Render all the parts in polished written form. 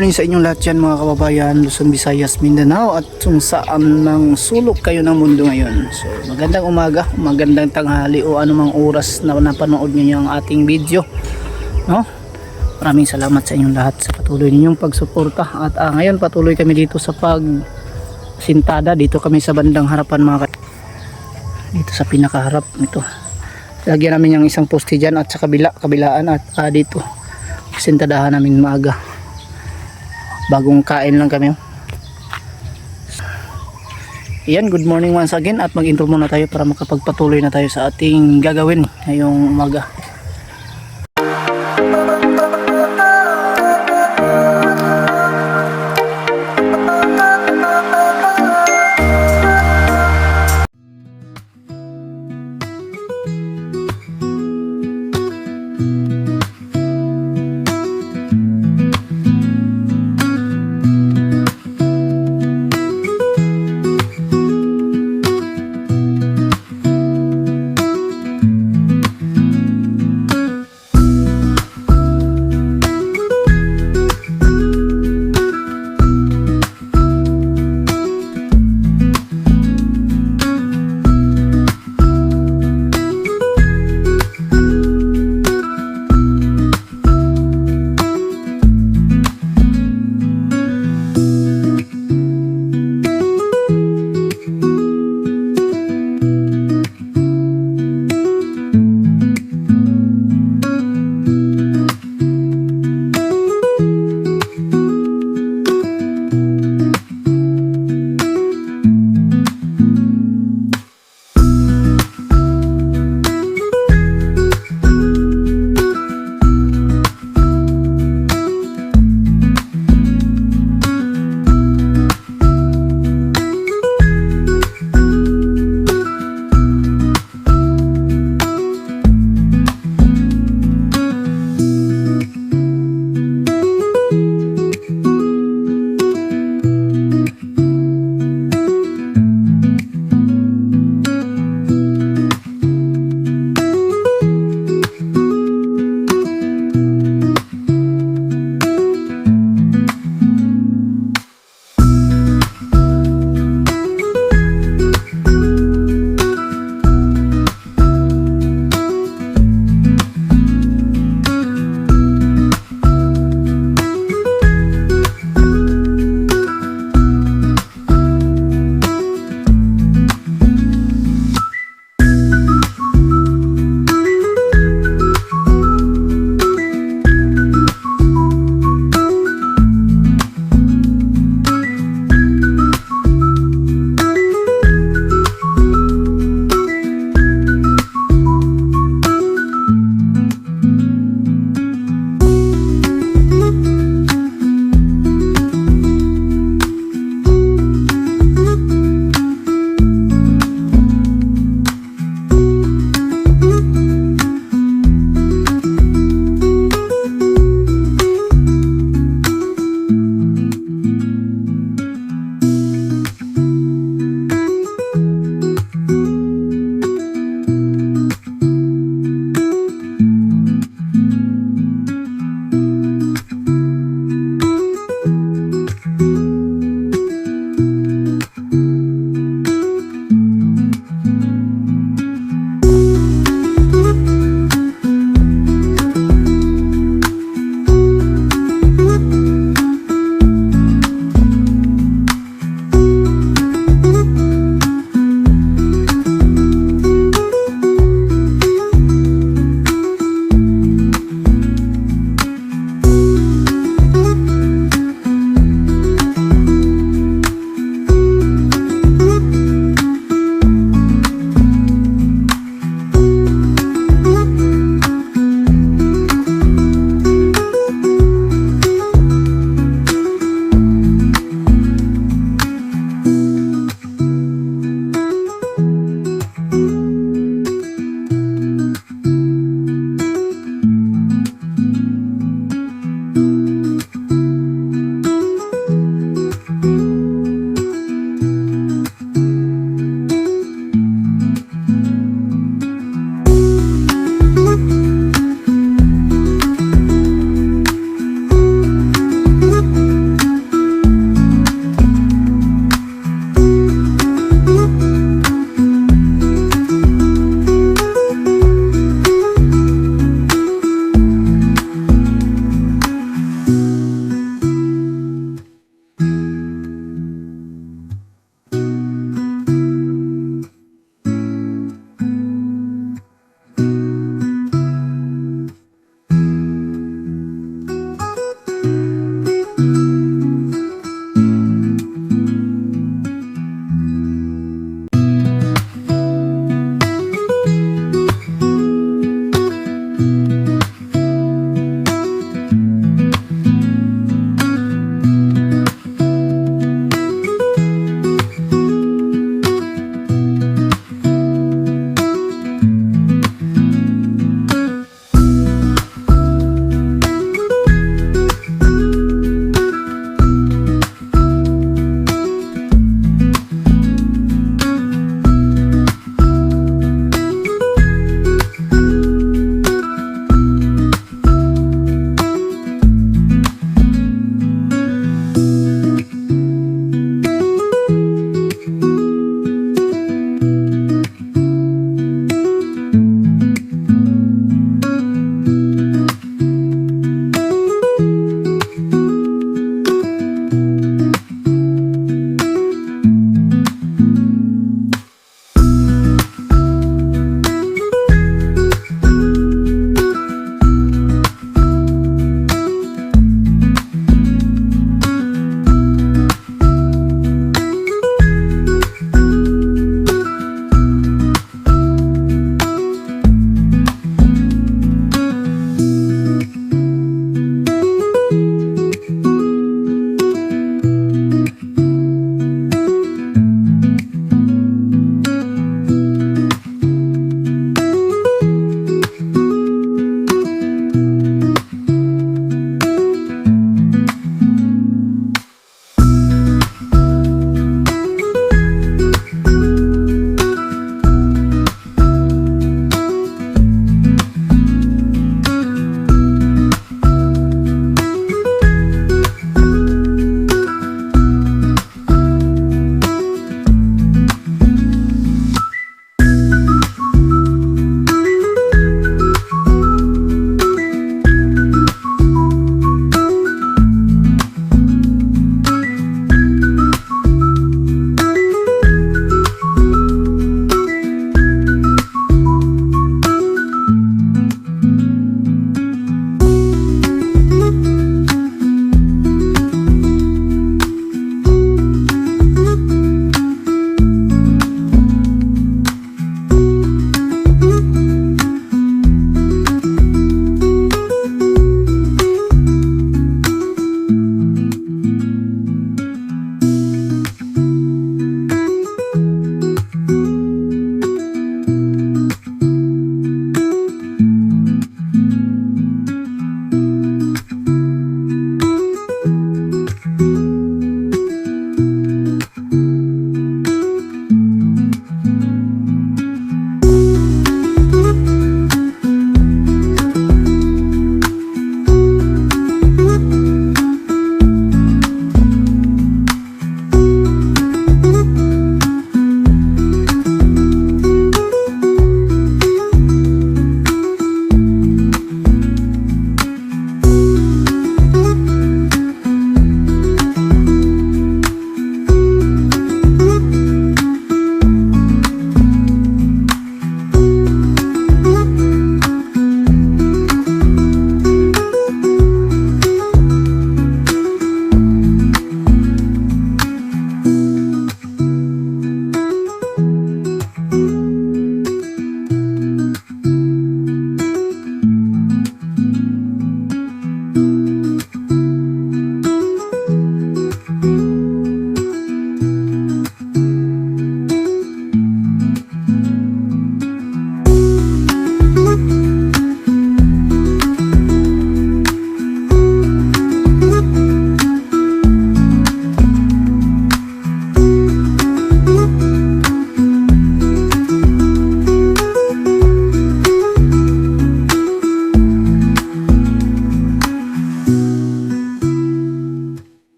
Morning sa inyong lahat yan mga kababayan, Luzon, Visayas, Mindanao at kung saan ng sulok kayo ng mundo ngayon. So magandang umaga, magandang tanghali o anumang oras na napanood nyo yung ating video, no? Maraming salamat sa inyong lahat sa patuloy ninyong pagsuporta. At ngayon patuloy kami dito sa pagsintada. Dito kami sa bandang harapan dito sa pinakaharap nito. Lagyan namin yung isang poste dyan at sa kabilaan at dito sintadahan namin maaga. Bagong kain lang kami. Iyan, good morning once again at mag-intro muna tayo para makapagpatuloy na tayo sa ating gagawin ngayong umaga.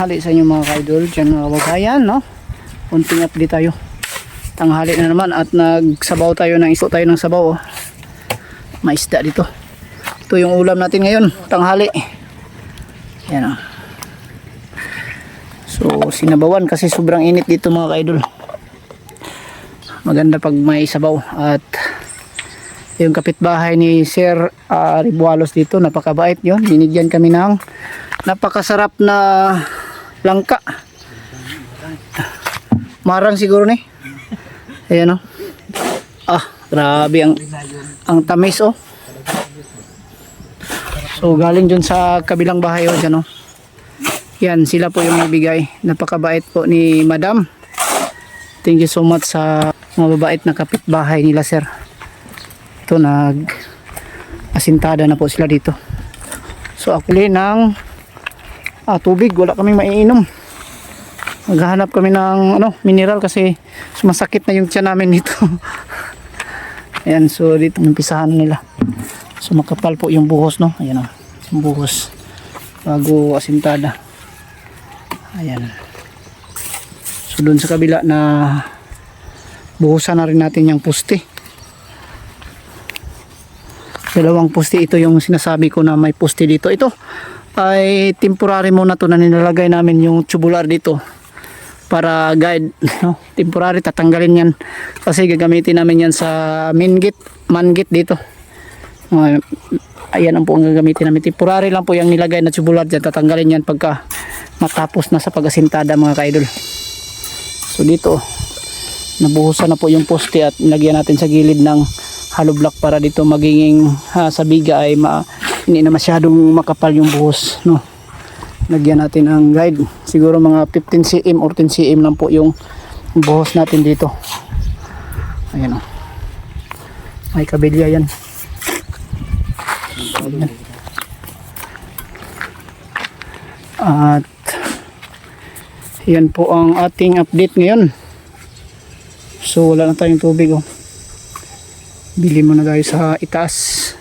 tanghali sa inyo mga ka-idol dyan mga kababayan, no? Kunting update tayo. Tanghali na naman at nagsabaw tayo ng iso tayo ng sabaw, oh. May isda dito. Ito yung ulam natin ngayon, tanghali. Yan, oh. So sinabawan kasi sobrang init dito mga ka-idol. Maganda pag may sabaw. At yung kapitbahay ni Sir Ribualos dito, napakabait yun. Binigyan kami ng napakasarap na langka. Marang siguro ni. Ayan, oh. Grabe ang tamis, oh. So galing dun sa kabilang bahay, oh, dyan, oh. Yan, sila po yung nagbigay. Napakabait po ni Madam. Thank you so much sa mababait na kapitbahay nila, sir. Ito, asintada na po sila dito. So actually ng tubig, wala kaming maiinom. Maghahanap kami ng mineral kasi sumasakit na yung tiyan namin dito. Ayan, so dito umpisahan nila. So makapal po yung buhos, no? Ayan, oh, yung buhos bago asintada. Ayan. So doon sa kabila na buhusan na rin natin yung puste. Dalawang puste, ito yung sinasabi ko na may puste dito. Ito ay temporary muna to na nilalagay namin yung tubular dito para guide, no? Temporary, tatanggalin yan kasi gagamitin namin yan sa main gate, man gate dito. Ayan ang po ang gagamitin namin. Temporary lang po yung nilagay na tubular dyan, tatanggalin yan pagka matapos na sa pag-asintada mga ka-idol. So dito nabuhusan na po yung poste at nilagyan natin sa gilid ng hollow block para dito magiging sa biga ay hindi na masyadong makapal yung buhos, no? Lagyan natin ang guide, siguro mga 15 cm or 10 cm lang po yung buhos natin dito. Ayan, oh. May kabilya yan. Ayan. At yan po ang ating update ngayon. So wala na tayong tubig, oh. Bili muna tayo sa itaas.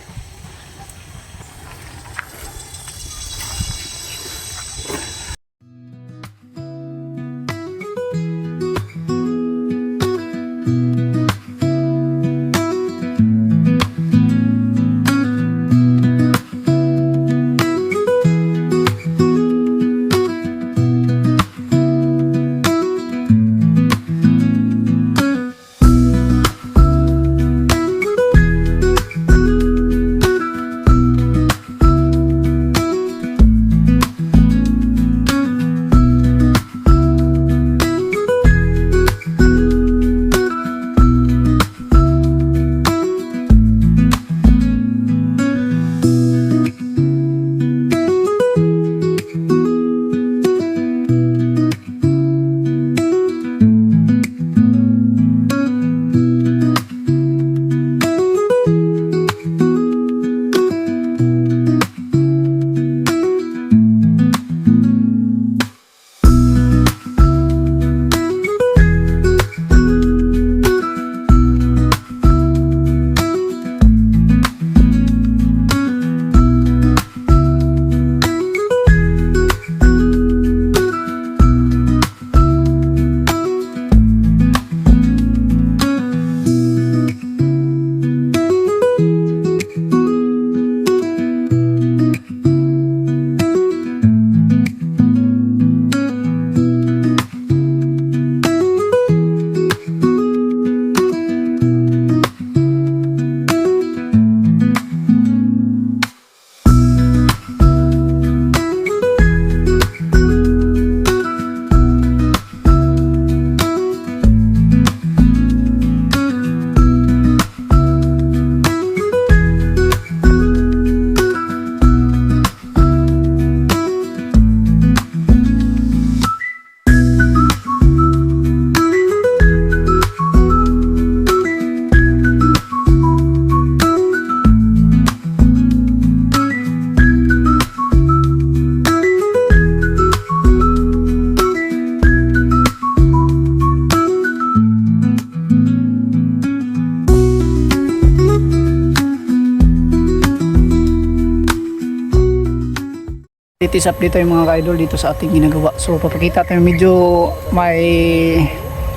Latest update tayo mga ka-idol dito sa ating ginagawa. So papakita tayo medyo may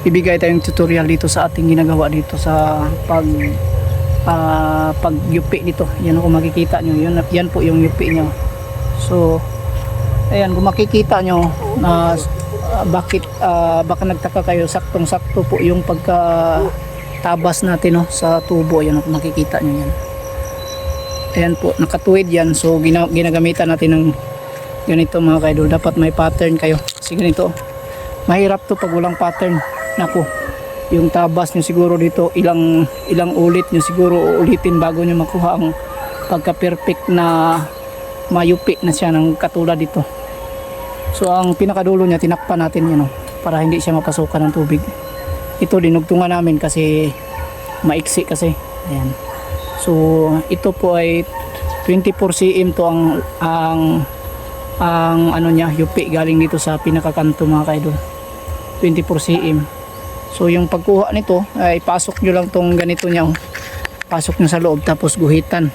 ibigay tayong tutorial dito sa ating ginagawa dito sa pagyupi dito. Yan kung makikita nyo, yan po yung yupi nyo. So ayan, kung makikita nyo na bakit baka nagtaka kayo, saktong sakto po yung pagkatabas natin no, sa tubo. Ayan kung makikita nyo yan. Ayan po, nakatuwid yan. So ginagamitan natin ng ganito mga ka-idol. Dapat may pattern kayo kasi ganito mahirap to pag walang pattern. Naku, yung tabas nyo siguro dito ilang ulit nyo siguro ulitin bago nyo makuha ang pagka perfect na mayupi na siya ng katulad dito. So ang pinakadulo niya tinakpan natin yan para hindi siya mapasukan ng tubig. Ito dinugtungan namin kasi maiksi kasi. Ayan. So ito po ay 24 cm to ang ano niya, yupi galing dito sa pinakakanto mga ka-idol. 24 cm. So yung pagkuha nito ay pasok nyo lang tong ganito niya. Pasok nyo sa loob tapos guhitan.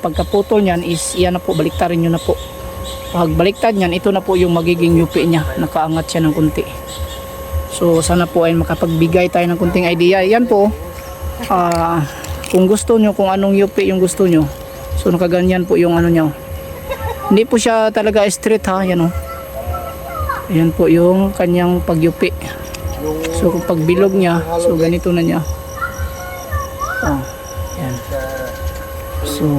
Pagkaputol niyan is yan na po, baliktarin nyo na po. Pag baliktad niyan, ito na po yung magiging yupi niya. Nakaangat siya ng kunti. So sana po ay makapagbigay tayo ng kunting idea. Yan po, kung gusto nyo, kung anong yupi yung gusto nyo. So nakaganyan po yung ano niya. Hindi po siya talaga straight ha, yan Ayan po yung kanyang pagyupi. So kung pagbilog niya, so ganito na niya. Yan. So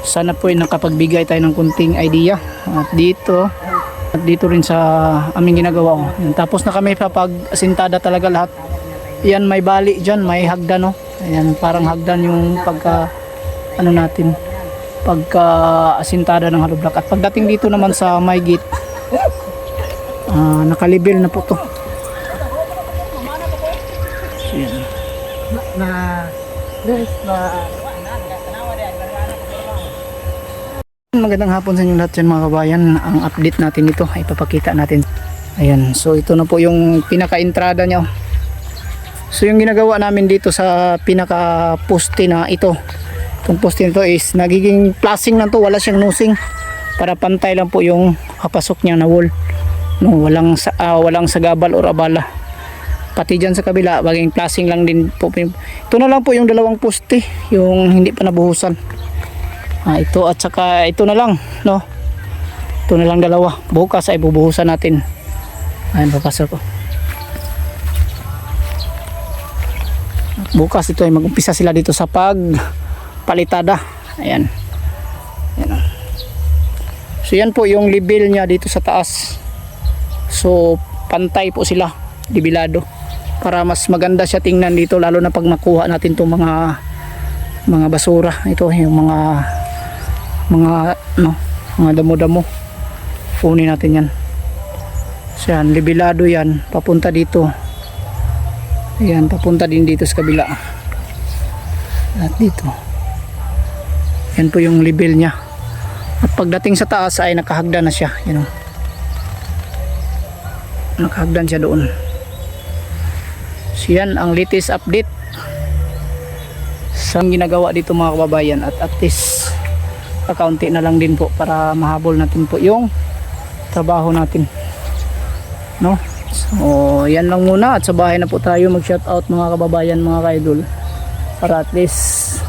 sana po ay nakapagbigay tayo ng kunting idea. At dito rin sa aming ginagawa. Yan. Tapos na kami papag-asintada talaga lahat. Yan, may bali dyan, may hagdan Ayan, parang hagdan yung ano natin, pagka-asintada ng hollow block. At pagdating dito naman sa my gate, nakalibel na po to. So, yan. Magandang hapon sa inyo lahat yan mga kabayan. Ang update natin ito ay papakita natin. Ayan, so ito na po yung pinaka-entrada niya. So yung ginagawa namin dito sa pinaka-poste na ito, itong poste nito is nagiging plasing lang to, wala siyang nosing para pantay lang po yung kapasok niya na wall. No, walang sagabal or abala. Pati dyan sa kabila, baging plasing lang din po. Ito na lang po yung dalawang poste, yung hindi pa nabuhusan. Ito at saka ito na lang, no. Ito na lang dalawa. Bukas ay bubuhusan natin. Ayan, papasok ko. Bukas ito ay mag-umpisa sila dito sa palitada. Ayan. Ayan. So yan po yung level niya dito sa taas. So pantay po sila, dibilado, para mas maganda siya tingnan dito, lalo na pag makuha natin itong mga basura. Ito yung mga damo-damo. Kunin natin yan. So yan, dibilado yan, papunta dito. Ayan, papunta din dito sa kabila. At dito. Yan po yung level niya. At pagdating sa taas ay nakahagdan na siya. Nakahagdan siya doon. So yan ang latest update sa ginagawa dito mga kababayan. At least kakaunti na lang din po para mahabol natin po yung trabaho natin. No? So yan lang muna, at sa bahay na po tayo mag shout out mga kababayan, mga ka-idol, para at least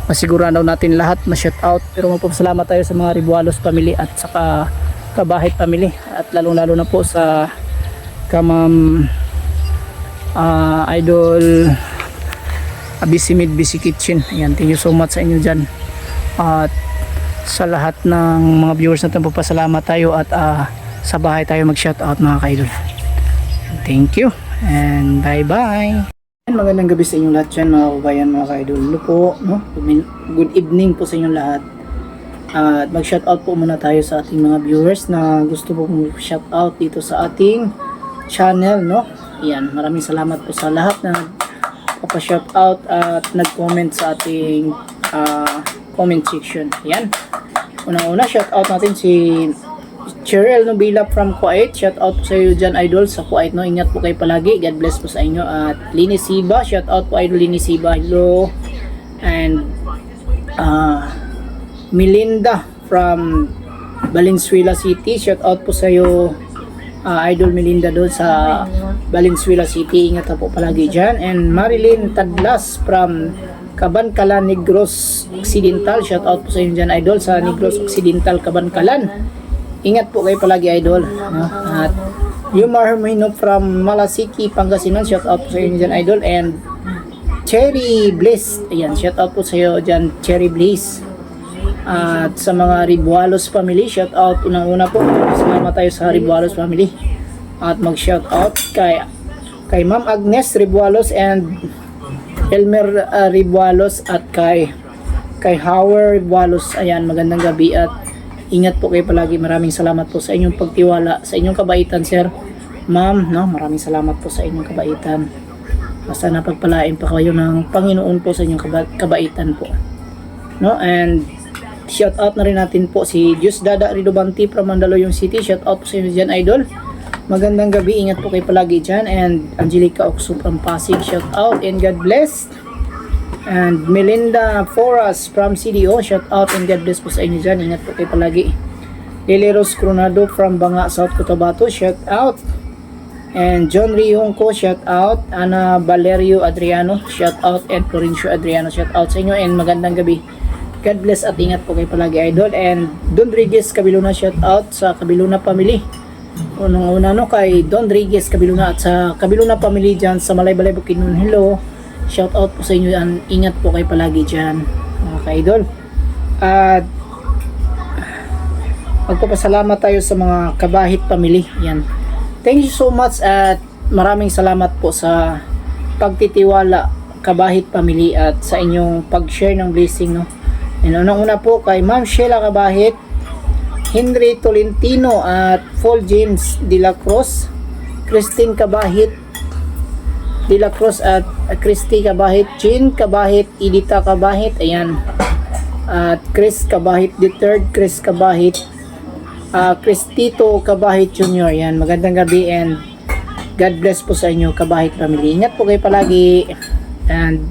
masigurado natin lahat ma-shout out. Pero magpapasalamat tayo sa mga Ribualos family at saka Kabahit family, at lalong lalo na po sa Kamam Idol Abisimid Busy Kitchen. Ayan, thank you so much sa inyo dyan. At sa lahat ng mga viewers natin papasalamat tayo, at sa bahay tayo mag shout out mga ka-idol. Thank you and bye bye. Magandang gabi sa inyong lahat dyan mga kabayan, mga ka-idol. Good evening po sa inyong lahat. At mag shout out po muna tayo sa ating mga viewers na gusto po shout out dito sa ating channel, no? Yan, maraming salamat po sa lahat na nagpa-shout out at nag-comment sa ating comment section. Yan. Unang-una, shout out natin si Cheryl Nobila from Kuwait. Shout out po sa iyo dyan, idol, sa Kuwait, no? Ingat po kayo palagi. God bless po sa inyo. At Lini Siba, shout out po idol Lini Siba. Hello. And Melinda from Valenzuela City. Shout out po sa iyo, Idol Melinda doon sa Valenzuela City. Ingat po palagi dyan. And Marilyn Tadlas from Cabancalan, Negros Occidental. Shout out po sa inyo dyan, Idol, sa Negros Occidental, Cabancalan. Ingat po kayo palagi, Idol. No? At Yumar Hermino from Malasiki, Pangasinan. Shout out po sa inyo dyan, Idol. And Cherry Bliss. Ayan, shout out po sa iyo dyan, Cherry Bliss. At sa mga Ribualos family, shout out unang-una po. Salamat tayo sa Ribualos family. At mag-shout out kay Ma'am Agnes Ribualos and Elmer Ribualos at kay Howard Ribualos. Ayan, magandang gabi at ingat po kayo palagi. Maraming salamat po sa inyong pagtiwala, sa inyong kabaitan, sir. Ma'am, no, maraming salamat po sa inyong kabaitan. Sana pagpalain pa kayo ng Panginoon po sa inyong kabaitan po. No, and shout out na rin natin po si Diyos Dada Ridobanti from Mandaluyong City. Shout out po sa inyo dyan, Idol. Magandang gabi, ingat po kayo palagi dyan. And Angelica Okso from Pasig, shout out and God bless. And Melinda Foras from CDO, shout out and God bless po sa inyo dyan. Ingat po kayo palagi. Leleros Coronado from Banga, South Cotabato, shout out. And John Rihongko, shout out. Ana Valerio Adriano, shout out. And Florencio Adriano, shout out sa inyo. And magandang gabi. God bless at ingat po kayo palagi, Idol. And Don Riguez Cabiluna, shout out sa Cabiluna family. Unang-una no kay Don Riguez Cabiluna at sa Cabiluna family dyan sa Malaybalay Bukidnon. Hello. Shout out po sa inyo. And ingat po kayo palagi dyan, mga ka-Idol. At magpapasalamat tayo sa mga Kabahit family. Yan. Thank you so much at maraming salamat po sa pagtitiwala, Kabahit family, at sa inyong pag-share ng blessing, no. And unang-una po kay Ma'am Sheila Kabahit, Henry Tolentino at Paul James De La Cruz, Christine Kabahit De La Cruz at Christy Kabahit, Jean Kabahit, Edita Kabahit, ayan. At Chris Kabahit III, Chris Kabahit, Cristito Kabahit Jr. Ayan, magandang gabi and God bless po sa inyo, Kabahit family. Ingat po kayo palagi and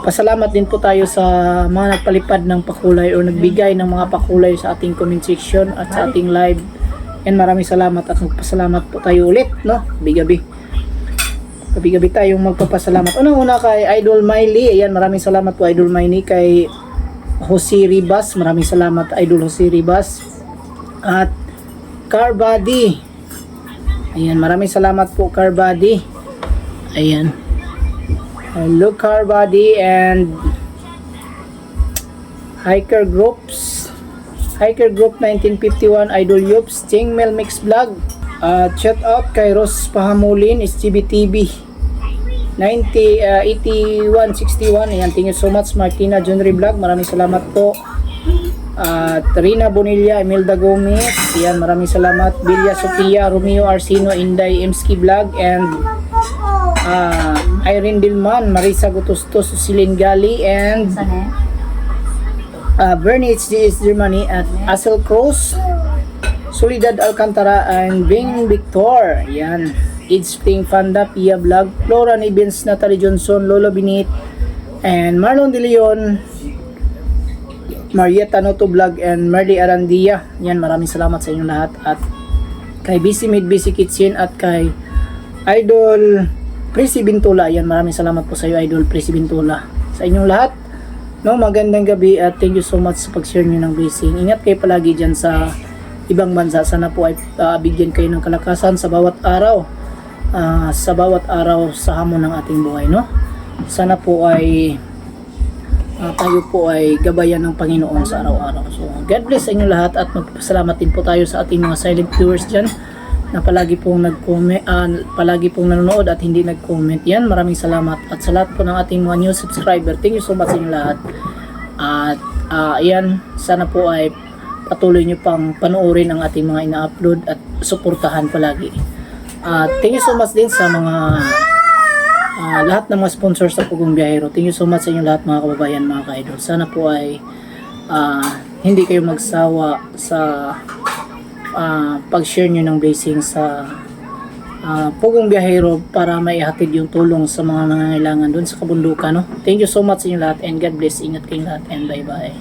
pasalamat din po tayo sa mga nagpalipad ng pakulay o nagbigay ng mga pakulay sa ating comment section at sa ating live. And maraming salamat at magpasalamat po tayo ulit, no? Gabi-gabi tayong magpapasalamat. Unang-una kay Idol Miley. Ayan, maraming salamat po, Idol Miley. Kay Jose Ribas, maraming salamat, Idol Jose Ribas. At Carbody. Ayan, maraming salamat po, Carbody. Ayan. Hello, Carbody and Hiker Group 1951, Idol Yups, Chingmel Mix Vlog. Shout out kay Ross Pahamulin, SGBTV 8161. Ayan, thank you so much. Martina Junri Vlog, maraming salamat po. Rina Bonilla, Imelda Gomez, ayan, maraming salamat. Bilya Sofia, Romeo Arsino, Inday Emski Vlog, and Irene Dilman, Marisa Gutustos, Celine Gali, and Bernie HDS Germany, at Asel Cruz, Solidad Alcantara, and Bing Victor. Yan. It's Spring Fanda, Pia Vlog, Flora Nibens, Natalie Johnson, Lolo Binit, and Marlon De Leon, Marietta Noto Vlog, and Merly Arandia. Yan, maraming salamat sa inyong lahat. At kay BC Mid, BC Kitchen, at kay Idol Presi Bintula. Yan, maraming salamat po sa iyo, Idol Presi Bintula. Sa inyong lahat, no, magandang gabi at thank you so much sa pag-share nyo ng blessing. Ingat kayo palagi dyan sa ibang bansa. Sana po ay bigyan kayo ng kalakasan sa bawat araw. Sa hamon ng ating buhay, no? Sana po ay tayo po ay gabayan ng Panginoon sa araw-araw. So, God bless sa inyo lahat at magpasalamat din po tayo sa ating mga silent viewers dyan na palagi pong nag-comment, palagi pong nanonood at hindi nag-comment. Yan, maraming salamat. At sa lahat po ng ating mga new subscriber, thank you so much sa inyo lahat. At yan, sana po ay patuloy nyo pang panoorin ang ating mga ina-upload at suportahan palagi. Thank you so much din sa mga lahat ng mga sponsors sa Pugong Biyahero. Thank you so much sa inyo lahat, mga kababayan, mga ka-idol. Sana po ay hindi kayo magsawa sa pag-share nyo ng blessing sa Pugong Biyahero para maihatid yung tulong sa mga nangangailangan doon sa kabundukan, no? Thank you so much sa inyo lahat and God bless. Ingat kayong lahat and bye bye.